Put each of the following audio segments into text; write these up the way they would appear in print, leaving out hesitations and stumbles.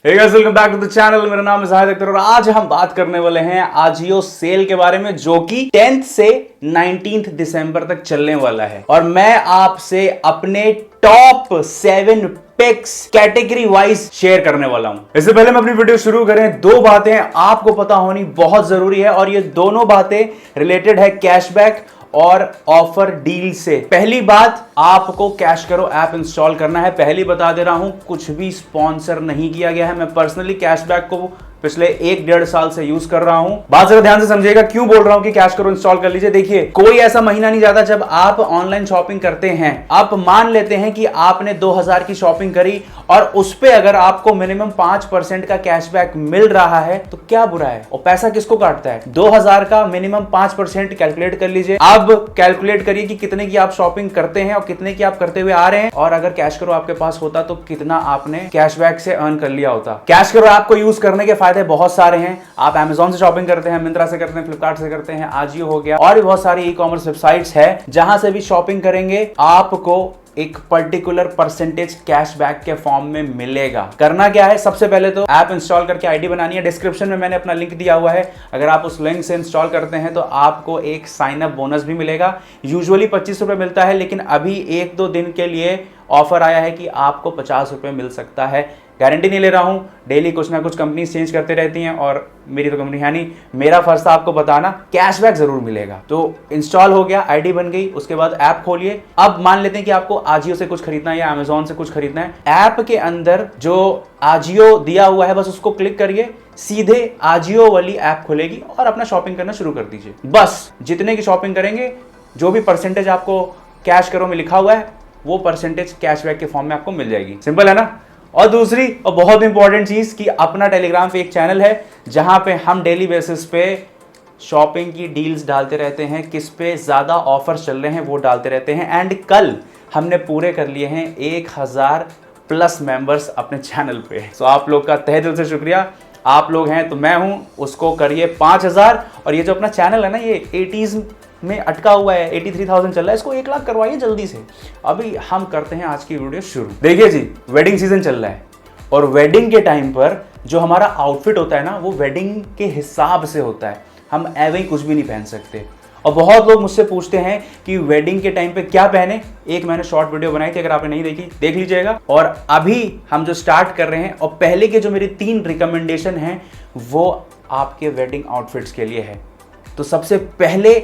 Hey guys, welcome back to the channel। मेरा नाम है जाहिद अख्तर और आज हम बात करने वाले हैं आजियो सेल के बारे में जो कि 10th से 19th दिसंबर तक चलने वाला है। और मैं आपसे अपने top 7 picks category wise share करने वाला हूं। इससे पहले मैं अपनी वीडियो शुरू करें, दो बातें आपको पता होनी बहुत जरूरी है और ये दोनों बातें रिलेटेड है कैशबैक और ऑफर डील से। पहली बात, आपको कैश करो ऐप इंस्टॉल करना है। पहली बता दे रहा हूं, कुछ भी स्पॉन्सर नहीं किया गया है। मैं पर्सनली कैशबैक को पिछले 1-1.5 साल से यूज कर रहा हूं। बात जरा ध्यान से समझिएगा, क्यों बोल रहा हूं कि कैश करो इंस्टॉल कर लीजिए। देखिए, कोई ऐसा महीना नहीं जाता जब आप ऑनलाइन शॉपिंग करते हैं। आप मान लेते हैं कि आपने 2000 की शॉपिंग करी और उस पे अगर आपको मिनिमम 5% का कैशबैक मिल रहा है तो क्या बुरा है। और पैसा किसको काटता है? 2000 का मिनिमम 5% कैलकुलेट कर लीजिए। अब कैलकुलेट करिए कि कितने की आप शॉपिंग करते हैं और कितने की आप करते हुए आ रहे हैं, और अगर कैश करो आपके पास होता तो कितना आपने कैशबैक से अर्न कर लिया होता। कैश करो ऐप को यूज करने के फायदे बहुत सारे हैं। आप Amazon से शॉपिंग करते हैं, मिंत्रा से करते हैं, फ्लिपकार्ट से करते हैं, आजियो हो गया, और भी बहुत सारी ई-कॉमर्स वेबसाइट्स है। जहां से भी शॉपिंग करेंगे आपको एक पर्टिकुलर परसेंटेज कैशबैक के फॉर्म में मिलेगा। करना क्या है, सबसे पहले तो ऐप इंस्टॉल करके आईडी बनानी है। डिस्क्रिप्शन में मैंने अपना लिंक दिया हुआ है। अगर आप उस लिंक से इंस्टॉल करते हैं तो आपको एक साइन अप बोनस भी मिलेगा। यूजुअली 25 रुपए मिलता है, लेकिन अभी 1-2 दिन के लिए ऑफर आया है कि आपको 50 रुपए मिल सकता है। गारंटी नहीं ले रहा हूं, डेली कुछ ना कुछ कंपनी चेंज करते रहती हैं और मेरी तो कंपनी है नहीं। मेरा फर्ज था आपको बताना, कैशबैक जरूर मिलेगा। तो इंस्टॉल हो गया, आईडी बन गई, उसके बाद ऐप खोलिए। अब मान लेते हैं कि आपको आजियो से कुछ खरीदना है या अमेजोन से कुछ खरीदना है। ऐप के अंदर जो आजियो दिया हुआ है बस उसको क्लिक करिए, सीधे आजियो वाली ऐप खुलेगी और अपना शॉपिंग करना शुरू कर दीजिए। बस जितने की शॉपिंग करेंगे, जो भी परसेंटेज आपको कैश करो में लिखा हुआ है वो परसेंटेज कैशबैक के फॉर्म में आपको मिल जाएगी। सिंपल है ना। और दूसरी और बहुत इंपॉर्टेंट चीज कि अपना टेलीग्राम पे एक चैनल है जहां पे हम डेली बेसिस पे शॉपिंग की डील्स डालते रहते हैं, किस पे ज्यादा ऑफर्स चल रहे हैं वो डालते रहते हैं। एंड कल हमने पूरे कर लिए हैं 1000 प्लस मेंबर्स अपने चैनल पे। तो आप लोग का तहे दिल से शुक्रिया। आप लोग हैं तो मैं हूं, उसको करिए 5000। और ये जो अपना चैनल है ना, ये 80s में अटका हुआ है, 83,000 चल रहा है, इसको 1 लाख करवाइए जल्दी से। अभी हम करते हैं आज की वीडियो शुरू। देखिए जी, वेडिंग सीजन चल रहा है और वेडिंग के टाइम पर जो हमारा आउटफिट होता है ना, वो वेडिंग के हिसाब से होता है। हम ऐसे ही कुछ भी नहीं पहन सकते। और बहुत लोग मुझसे पूछते हैं कि वेडिंग के टाइम पे क्या पहने। एक मैंने शॉर्ट वीडियो बनाई थी, अगर आपने नहीं देखी देख लीजिएगा। और अभी हम जो स्टार्ट कर रहे हैं, और पहले के जो मेरी 3 रिकमेंडेशन हैं वो आपके वेडिंग आउटफिट्स के लिए है। तो सबसे पहले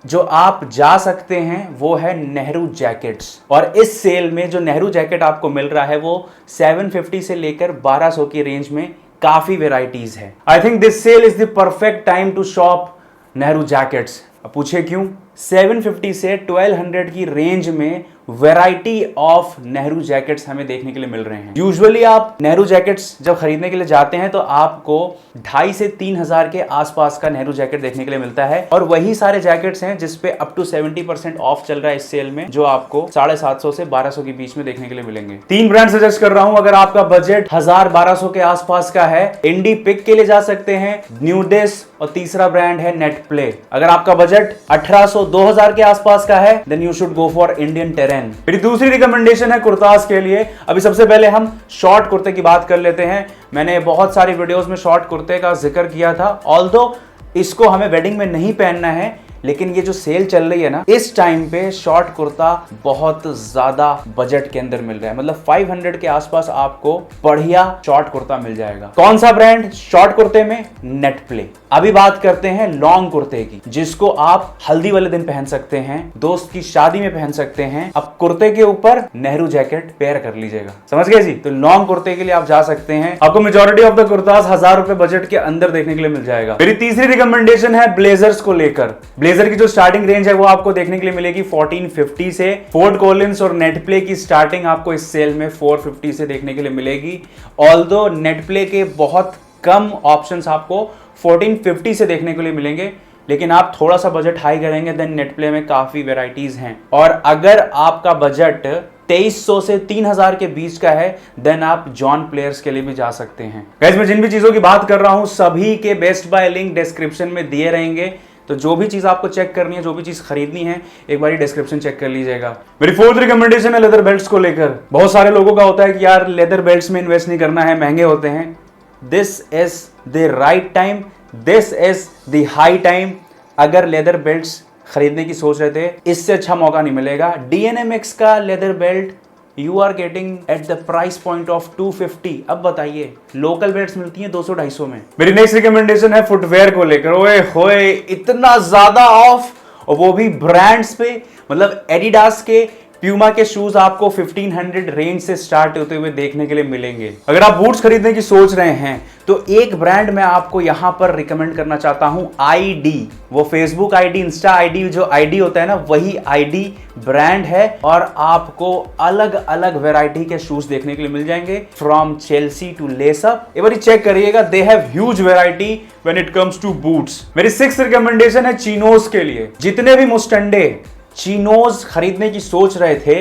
जो आप जा सकते हैं वो है नेहरू जैकेट्स। और इस सेल में जो नेहरू जैकेट आपको मिल रहा है वो 750 से लेकर 1200 की रेंज में काफी वेराइटीज है। I think this sale is the perfect time to shop Nehru jackets. अब पूछे क्यों? 750 से 1200 की रेंज में वैरायटी ऑफ नेहरू जैकेट्स हमें देखने के लिए मिल रहे हैं। यूजुअली आप नेहरू जैकेट्स जब खरीदने के लिए जाते हैं तो आपको 2,500 से 3,000 के आसपास का नेहरू जैकेट देखने के लिए मिलता है। और वही सारे जैकेट्स हैं जिसपे अप टू 70% ऑफ चल रहा है इस सेल में, जो आपको 750 से 1200 के बीच में देखने के लिए मिलेंगे। 3 ब्रांड सजेस्ट कर रहा हूं। अगर आपका बजट 1000-1200 के आसपास का है, इंडी पिक के लिए जा सकते हैं, न्यूडेस, और तीसरा ब्रांड है नेट प्ले। अगर आपका बजट 1800-2000 के आसपास का है, then you should go for Indian terrain. मेरी दूसरी रिकमेंडेशन है कुर्तास के लिए। अभी सबसे पहले हम शॉर्ट कुर्ते की बात कर लेते हैं। मैंने बहुत सारी वीडियोस में शॉर्ट कुर्ते का जिक्र किया था। ऑल्दो इसको हमें वेडिंग में नहीं पहनना है, लेकिन ये जो सेल चल रही है ना, इस टाइम पे शॉर्ट कुर्ता बहुत ज्यादा बजट के अंदर मिल रहा है। मतलब 500 के आसपास आपको बढ़िया शॉर्ट कुर्ता मिल जाएगा। कौन सा ब्रांड शॉर्ट कुर्ते में? Net play. अभी बात करते हैं लॉन्ग कुर्ते की, जिसको आप हल्दी वाले दिन पहन सकते हैं, दोस्त की शादी में पहन सकते हैं। अब कुर्ते के ऊपर नेहरू जैकेट पेयर कर लीजिएगा। समझ गए जी? तो लॉन्ग कुर्ते के लिए आप जा सकते हैं। आपको मेजॉरिटी ऑफ द कुर्तास 1000 रुपए बजट के अंदर देखने के लिए मिल जाएगा। मेरी तीसरी रिकमेंडेशन है ब्लेजर्स को लेकर। ब्लेजर की जो स्टार्टिंग रेंज है वो आपको देखने के लिए मिलेगी 1450 से। फोर्ट कॉलिंस और नेट प्ले की स्टार्टिंग आपको इस सेल में 450 से देखने के लिए मिलेगी। ऑल्दो नेट प्ले के बहुत कम ऑप्शंस आपको 1450 से देखने के लिए मिलेंगे, लेकिन आप थोड़ा सा बजट हाई करेंगे देन नेट प्ले में काफी वेराइटीज हैं। और अगर आपका बजट 2300 से 3000 के बीच का है, देन आप जॉन प्लेयर्स के लिए भी जा सकते हैं। गाइस, मैं जिन भी चीजों की बात कर रहा हूं सभी के बेस्ट बाय लिंक डिस्क्रिप्शन में दिए रहेंगे। तो जो भी चीज आपको चेक करनी है, जो भी चीज खरीदनी है, एक बार डिस्क्रिप्शन चेक कर लीजिएगा। मेरी फोर्थ रिकमेंडेशन है लेदर बेल्ट्स को लेकर। बहुत सारे लोगों का होता है कि यार लेदर बेल्ट्स में इन्वेस्ट नहीं करना है, महंगे होते हैं। This is the right time, this is the high time. अगर लेदर बेल्ट्स खरीदने की सोच रहे थे, इससे अच्छा मौका नहीं मिलेगा। DNMX का leather belt you are getting at the price point of 250। अब बताइए, लोकल बेल्ट्स मिलती हैं 200-250 में। मेरी नेक्स्ट रिकमेंडेशन है फुटवेयर को लेकर। ओए होए, इतना ज्यादा ऑफ, और वो भी ब्रांड्स पे। मतलब एडिडास के, प्यूमा के शूज आपको 1500 रेंज से स्टार्ट होते हुए देखने के लिए मिलेंगे। अगर आप बूट्स खरीदने की सोच रहे हैं तो एक ब्रांड मैं आपको यहां पर रिकमेंड करना चाहता हूं, ID। वो फेसबुक ID, इंस्टा ID, जो ID होता है ना, वही ID ब्रांड है। और आपको अलग अलग वैरायटी के शूज देखने के लिए मिल जाएंगे, फ्रॉम चेल्सी टू लेसअप। एक बार चेक करिएगा, they have huge variety when it comes to boots. मेरी 6th रिकमेंडेशन है चिनोज के लिए। जितने भी मुस्टंडे चिनोज खरीदने की सोच रहे थे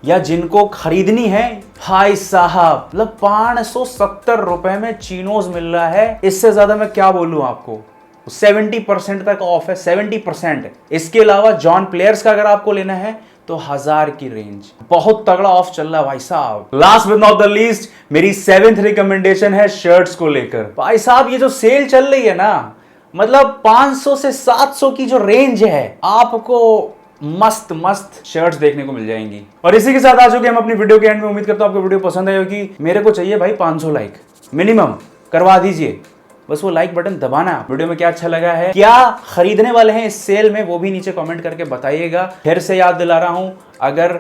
या जिनको खरीदनी है, भाई साहब, मतलब 570 रुपए में चिनोज मिल रहा है। इससे ज्यादा मैं क्या बोलूं आपको। 70% तक ऑफ है, 70%। इसके अलावा जॉन प्लेयर्स का अगर आपको लेना है तो 1000 की रेंज, बहुत तगड़ा ऑफ चल रहा है भाई साहब। Last but not the least, मेरी 7th रिकमेंडेशन है शर्ट्स को लेकर। भाई साहब, ये जो सेल चल रही है ना, मतलब 500 से 700 की जो रेंज है, आपको मस्त मस्त शर्ट्स देखने को मिल जाएंगी। और इसी के साथ आ चुके हम अपनी वीडियो के एंड में। उम्मीद करता हूं आपको वीडियो पसंद आई होगी। मेरे को चाहिए भाई 500 लाइक मिनिमम, करवा दीजिए। बस वो लाइक बटन दबाना। वीडियो में क्या अच्छा लगा है, क्या खरीदने वाले हैं इस सेल में, वो भी नीचे कमेंट करके बताइएगा। फिर से याद दिला रहा हूं, अगर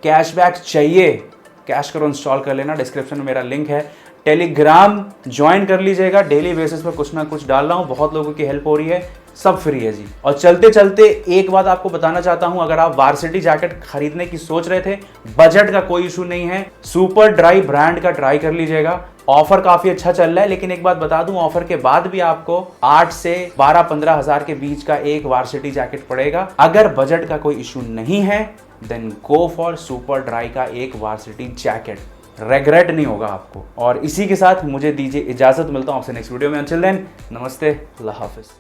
कैशबैक चाहिए, कैश करो इंस्टॉल कर लेना, डिस्क्रिप्शन में मेरा लिंक है। टेलीग्राम ज्वाइन कर लीजिएगा, डेली बेसिस पर कुछ ना कुछ डाल रहा हूं, बहुत लोगों की हेल्प हो रही है, सब फ्री है जी। और चलते चलते एक बात आपको बताना चाहता हूं, अगर आप वार्सिटी जैकेट खरीदने की सोच रहे थे, बजट का कोई इशू नहीं है, सुपर ड्राई ब्रांड का ट्राई कर लीजिएगा। ऑफर काफी अच्छा चल रहा है, लेकिन एक बात बता दूं, ऑफर के बाद भी आपको 8 से 12-15 हजार के बीच का एक वार्सिटी जैकेट पड़ेगा। अगर बजट का कोई इशू नहीं है, then go for super dry का एक वार्सिटी जैकेट, रेग्रेट नहीं होगा आपको। और इसी के साथ मुझे दीजिए इजाजत, मिलता हूं आपसे नेक्स्ट वीडियो में। अंटिल देन, नमस्ते, अल्लाह हाफिज।